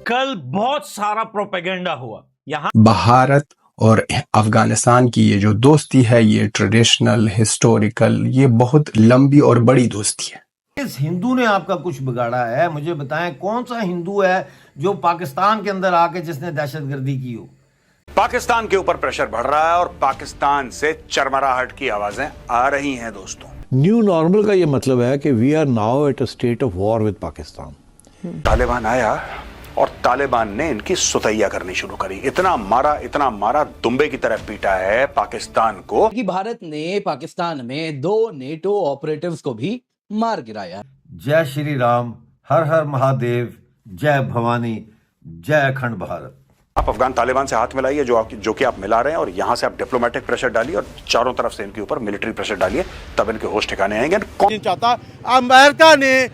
कल बहुत सारा प्रोपेगेंडा हुआ यहाँ। भारत और अफगानिस्तान की ये जो दोस्ती है, ये ट्रेडिशनल, हिस्टोरिकल, ये बहुत लंबी और बड़ी दोस्ती है। इस हिंदू ने आपका कुछ बिगाड़ा है? मुझे बताएं, कौन सा हिंदू है जो पाकिस्तान के अंदर आके जिसने दहशतगर्दी की हो? पाकिस्तान के ऊपर प्रेशर बढ़ रहा है और पाकिस्तान से चरमराहट की आवाजें आ रही हैं दोस्तों। न्यू नॉर्मल का ये मतलब है कि we are now at a state of war with Pakistan. Taliban आया और तालिबान ने इनकी सुतैया करनी शुरू करी। इतना मारा, दुम्बे की तरह पीटा है पाकिस्तान को कि भारत ने पाकिस्तान में 2 नेटो ऑपरेटिव्स को भी मार गिराया। जय श्री राम, हर हर महादेव, जय भवानी, जय अखंड भारत। आप अफगान तालिबान से हाथ मिलाइए, जो कि आप मिला रहे हैं, और यहां से आप डिप्लोमेटिक प्रेशर डालिए और चारों तरफ से इनके ऊपर मिलिट्री प्रेशर डालिए, तब इनके होश ठिकाने आएंगे। कौन चाहता? अमेरिका ने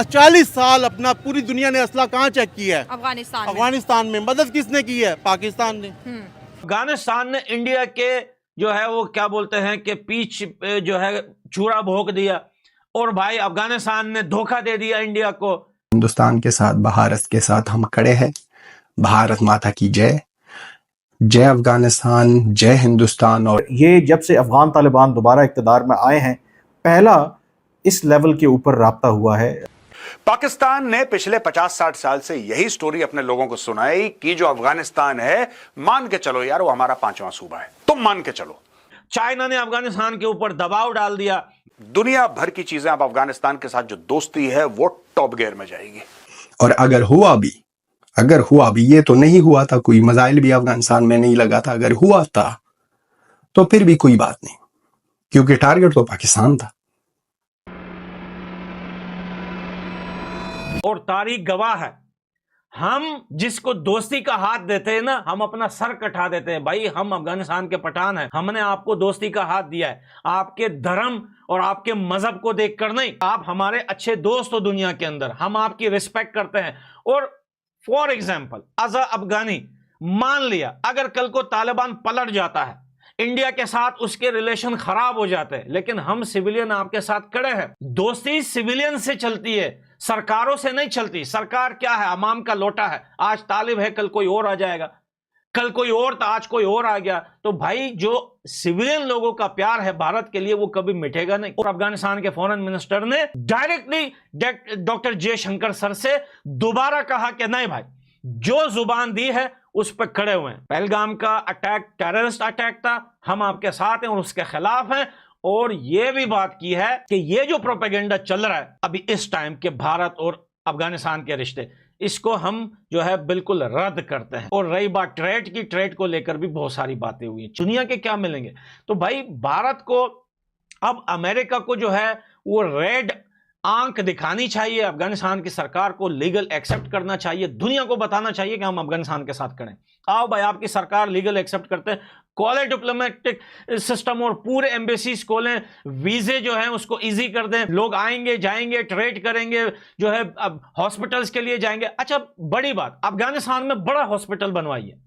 40 साल अपना पूरी दुनिया ने असला कहाँ चेक किया है? अफगानिस्तान में। मदद किसने की है? पाकिस्तान ने। अफगानिस्तान ने इंडिया के जो है वो क्या बोलते हैं कि पीछ जो है चूड़ा भोंक दिया, और भाई अफगानिस्तान ने धोखा दे दिया इंडिया को। हिंदुस्तान के साथ, भारत के साथ हम खड़े हैं। भारत माता की जय। जय अफगानिस्तान, जय हिंदुस्तान। और ये जब से अफगान तालिबान दोबारा इक़्तिदार में आए हैं, पहला इस लेवल के ऊपर राब्ता हुआ है। पाकिस्तान ने पिछले 50-60 साल से यही स्टोरी अपने लोगों को सुनाई कि जो अफगानिस्तान है, मान के चलो यार वो हमारा 5वां सूबा है, तुम मान के चलो। चाइना ने अफगानिस्तान के ऊपर दबाव डाल दिया। दुनिया भर की चीजें अब अफगानिस्तान के साथ जो दोस्ती है वो टॉप गियर में जाएगी। और अगर हुआ भी, ये तो नहीं हुआ था, कोई मिसाइल भी अफगानिस्तान में नहीं लगा था, अगर हुआ था तो फिर भी कोई बात नहीं, क्योंकि टारगेट तो पाकिस्तान था। और तारीख गवाह है, हम जिसको दोस्ती का हाथ देते हैं ना, हम अपना सर कटा देते हैं। भाई हम अफगानिस्तान के पठान हैं, हमने आपको दोस्ती का हाथ दिया है, आपके धर्म और आपके मजहब को देखकर नहीं। आप हमारे अच्छे दोस्त हो दुनिया के अंदर, हम आपकी रिस्पेक्ट करते हैं। और फॉर एग्जाम्पल एज अफगानी, मान लिया अगर कल को तालिबान पलट जाता है, इंडिया के साथ उसके रिलेशन खराब हो जाते हैं, लेकिन हम सिविलियन आपके साथ खड़े हैं। दोस्ती सिविलियन से चलती है, सरकारों से नहीं चलती। सरकार क्या है? अमाम का लोटा है। आज तालिब है, कल कोई और आ जाएगा, कल कोई और था, आज कोई और आ गया। तो भाई जो सिविलियन लोगों का प्यार है भारत के लिए, वो कभी मिटेगा नहीं। और अफगानिस्तान के फॉरेन मिनिस्टर ने डायरेक्टली डॉक्टर जयशंकर सर से दोबारा कहा कि नहीं भाई, जो जुबान दी है उस पर खड़े हुए हैं। पहलगाम का अटैक टेररिस्ट अटैक था, हम आपके साथ हैं और उसके खिलाफ हैं। और यह भी बात की है कि ये जो प्रोपेगेंडा चल रहा है अभी इस टाइम के भारत और अफगानिस्तान के रिश्ते, इसको हम जो है बिल्कुल रद्द करते हैं। और रही बात ट्रेड की, ट्रेड को लेकर भी बहुत सारी बातें हुई हैं। दुनिया के क्या मिलेंगे? तो भाई भारत को अब अमेरिका को जो है वो रेड आंख दिखानी चाहिए, अफगानिस्तान की सरकार को लीगल एक्सेप्ट करना चाहिए, दुनिया को बताना चाहिए कि हम अफगानिस्तान के साथ खड़े। आओ भाई, आपकी सरकार लीगल एक्सेप्ट करते हैं, कॉलेज डिप्लोमेटिक सिस्टम और पूरे एम्बेसीज खोलें, वीजे जो है उसको इजी कर दें, लोग आएंगे जाएंगे, ट्रेड करेंगे, जो है अब हॉस्पिटल्स के लिए जाएंगे। अच्छा बड़ी बात, अफगानिस्तान में बड़ा हॉस्पिटल बनवाइए।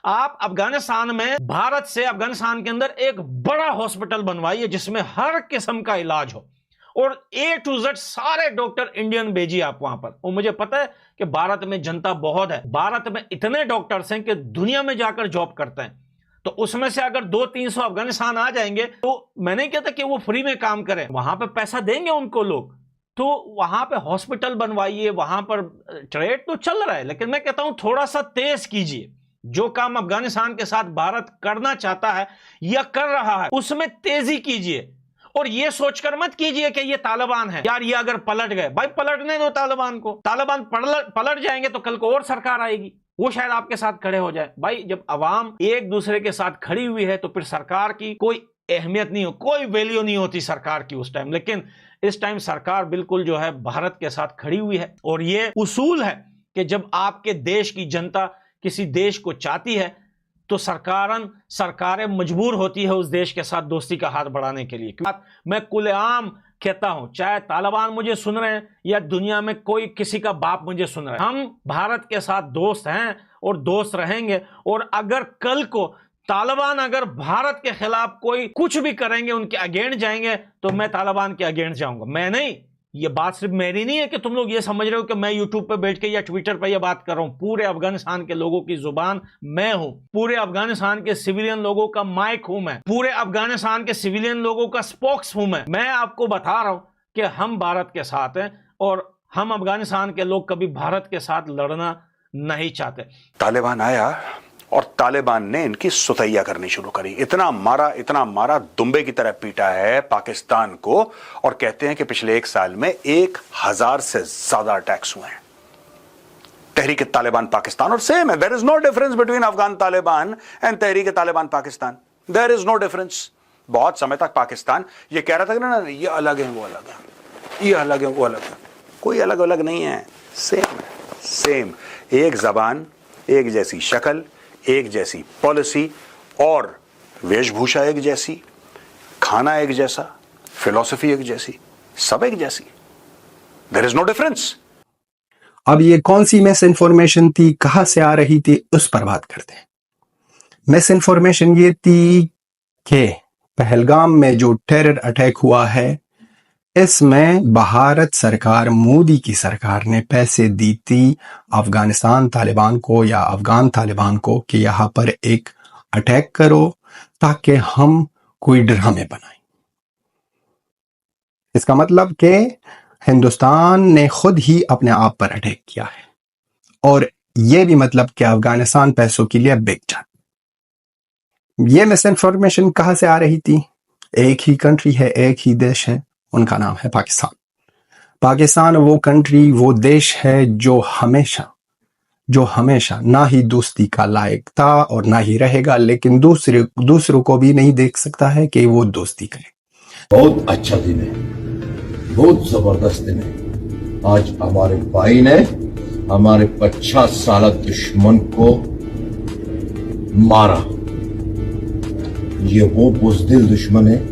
आप अफगानिस्तान में भारत से अफगानिस्तान के अंदर एक बड़ा हॉस्पिटल बनवाइए जिसमें हर किस्म का इलाज हो, और A to Z सारे डॉक्टर इंडियन भेजिए आप वहां पर। और मुझे पता है कि भारत में जनता बहुत है, भारत में इतने डॉक्टर्स हैं कि दुनिया में जाकर जॉब करते हैं। तो उसमें से अगर 200-300 अफगानिस्तान आ जाएंगे, तो मैं नहीं कहता कि वो फ्री में काम करें, वहां पर पैसा देंगे उनको लोग। तो वहां पे हॉस्पिटल बनवाइए, वहां पर ट्रेड तो चल रहा है, लेकिन मैं कहता हूं थोड़ा सा तेज कीजिए। जो काम अफगानिस्तान के साथ भारत करना चाहता है या कर रहा है, उसमें तेजी कीजिए। और ये सोचकर मत कीजिए कि ये तालिबान है यार, ये अगर पलट गए, भाई पलटने दो तालिबान को। तालिबान पलट जाएंगे तो कल को और सरकार आएगी, वो शायद आपके साथ खड़े हो जाए। भाई जब अवाम एक दूसरे के साथ खड़ी हुई है तो फिर सरकार की कोई अहमियत नहीं हो, कोई वैल्यू नहीं होती सरकार की उस टाइम। लेकिन इस टाइम सरकार बिल्कुल जो है भारत के साथ खड़ी हुई है। और ये उसूल है कि जब आपके देश की जनता किसी देश को चाहती है तो सरकारें मजबूर होती है उस देश के साथ दोस्ती का हाथ बढ़ाने के लिए। मैं खुलेआम कहता हूं, चाहे तालिबान मुझे सुन रहे हैं या दुनिया में कोई किसी का बाप मुझे सुन रहा है, हम भारत के साथ दोस्त हैं और दोस्त रहेंगे। और अगर कल को तालिबान अगर भारत के खिलाफ कोई कुछ भी करेंगे, उनके अगेंस्ट जाएंगे, तो मैं तालिबान के अगेंस्ट जाऊंगा। मैं नहीं, ये बात सिर्फ मेरी नहीं है कि तुम लोग ये समझ रहे हो कि मैं यूट्यूब पे बैठ के या ट्विटर पे ये बात कर रहा हूं। पूरे अफगानिस्तान के लोगों की जुबान मैं हूं, पूरे अफगानिस्तान के सिविलियन लोगों का माइक हूं मैं, पूरे अफगानिस्तान के सिविलियन लोगों का स्पोक्स हूं मैं आपको बता रहा हूं कि हम भारत के साथ हैं और हम अफगानिस्तान के लोग कभी भारत के साथ लड़ना नहीं चाहते। तालिबान आया और तालिबान ने इनकी सुतैया करनी शुरू करी। इतना मारा दुम्बे की तरह पीटा है पाकिस्तान को, और कहते हैं कि पिछले 1 साल में 1000 से ज्यादा अटैक्स हुए हैं। तहरीक तालिबान पाकिस्तान, और सेम है, there is no difference between Afghan Taliban and Tehrik Taliban Pakistan, there is no difference. बहुत समय तक पाकिस्तान ये कह रहा था कि ना ये अलग है, वो अलग है, ये अलग है, वो अलग है। कोई अलग अलग नहीं है, सेम है, सेम। एक जबान, एक जैसी शक्ल, एक जैसी पॉलिसी और वेशभूषा एक जैसी, खाना एक जैसा, फिलॉसफी एक जैसी, सब एक जैसी। There is no difference. अब ये कौन सी मिस इन्फॉर्मेशन थी, कहां से आ रही थी, उस पर बात करते हैं। मिस इन्फॉर्मेशन ये थी कि पहलगाम में जो टेरर अटैक हुआ है, इसमें भारत सरकार, मोदी की सरकार ने पैसे दी थी अफगानिस्तान तालिबान को या अफगान तालिबान को कि यहां पर एक अटैक करो ताकि हम कोई ड्रामे बनाएं। इसका मतलब कि हिंदुस्तान ने खुद ही अपने आप पर अटैक किया है, और यह भी मतलब कि अफगानिस्तान पैसों के लिए बिक जाता। यह मिस इन्फॉर्मेशन कहां से आ रही थी? एक ही कंट्री है, एक ही देश है, उनका नाम है पाकिस्तान। पाकिस्तान वो कंट्री, वो देश है जो हमेशा ना ही दोस्ती का लायक था और ना ही रहेगा, लेकिन दूसरों को भी नहीं देख सकता है कि वो दोस्ती करे। बहुत अच्छा दिन है, बहुत जबरदस्त दिन है। आज हमारे भाई ने हमारे 50 साल दुश्मन को मारा। ये वो बुज़दिल दुश्मन है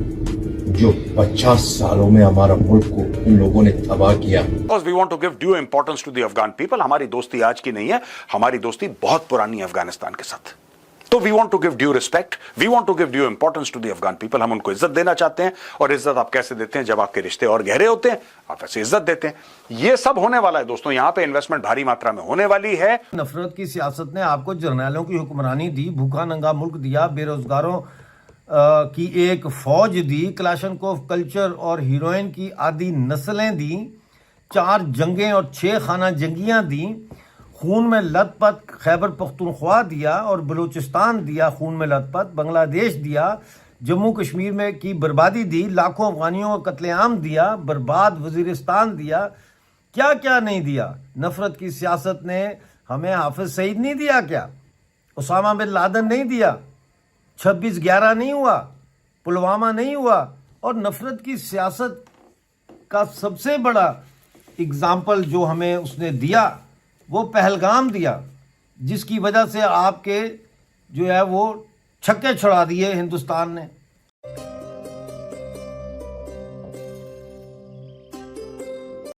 जो 50 सालों में हमारा मुल्क को इन लोगों ने तबाह किया। Because we want to give due importance to the Afghan people। हमारी दोस्ती आज की नहीं है, हमारी दोस्ती बहुत पुरानी है अफगानिस्तान के साथ। तो we want to give due respect, we want to give due importance to the Afghan people। हम उनको इज्जत देना चाहते हैं, और इज्जत आप कैसे देते हैं? जब आपके रिश्ते और गहरे होते हैं, आप ऐसे इज्जत देते हैं। ये सब होने वाला है दोस्तों, यहाँ पे इन्वेस्टमेंट भारी मात्रा में होने वाली है। नफरत की सियासत ने आपको जर्नैलों की हुक्मरानी दी, भूखा नंगा मुल्क दिया, बेरोजगारों की एक फौज दी, क्लाशनकोफ कल्चर और हीरोइन की आदि नस्लें दी, 4 जंगें और 6 खाना जंगियां दी, खून में लथपथ खैबर पख्तूनख्वा दिया और बलूचिस्तान दिया, खून में लथपथ बांग्लादेश दिया, जम्मू कश्मीर में की बर्बादी दी, लाखों अफगानियों का कत्लेआम दिया, बर्बाद वजीरिस्तान दिया, क्या क्या नहीं दिया। नफरत की सियासत ने हमें हाफिज सईद नहीं दिया क्या? उसामा बिन लादेन नहीं दिया? 26/11 नहीं हुआ? पुलवामा नहीं हुआ? और नफरत की सियासत का सबसे बड़ा एग्जाम्पल जो हमें उसने दिया वो पहलगाम दिया, जिसकी वजह से आपके जो है वो छक्के छुड़ा दिए हिंदुस्तान ने।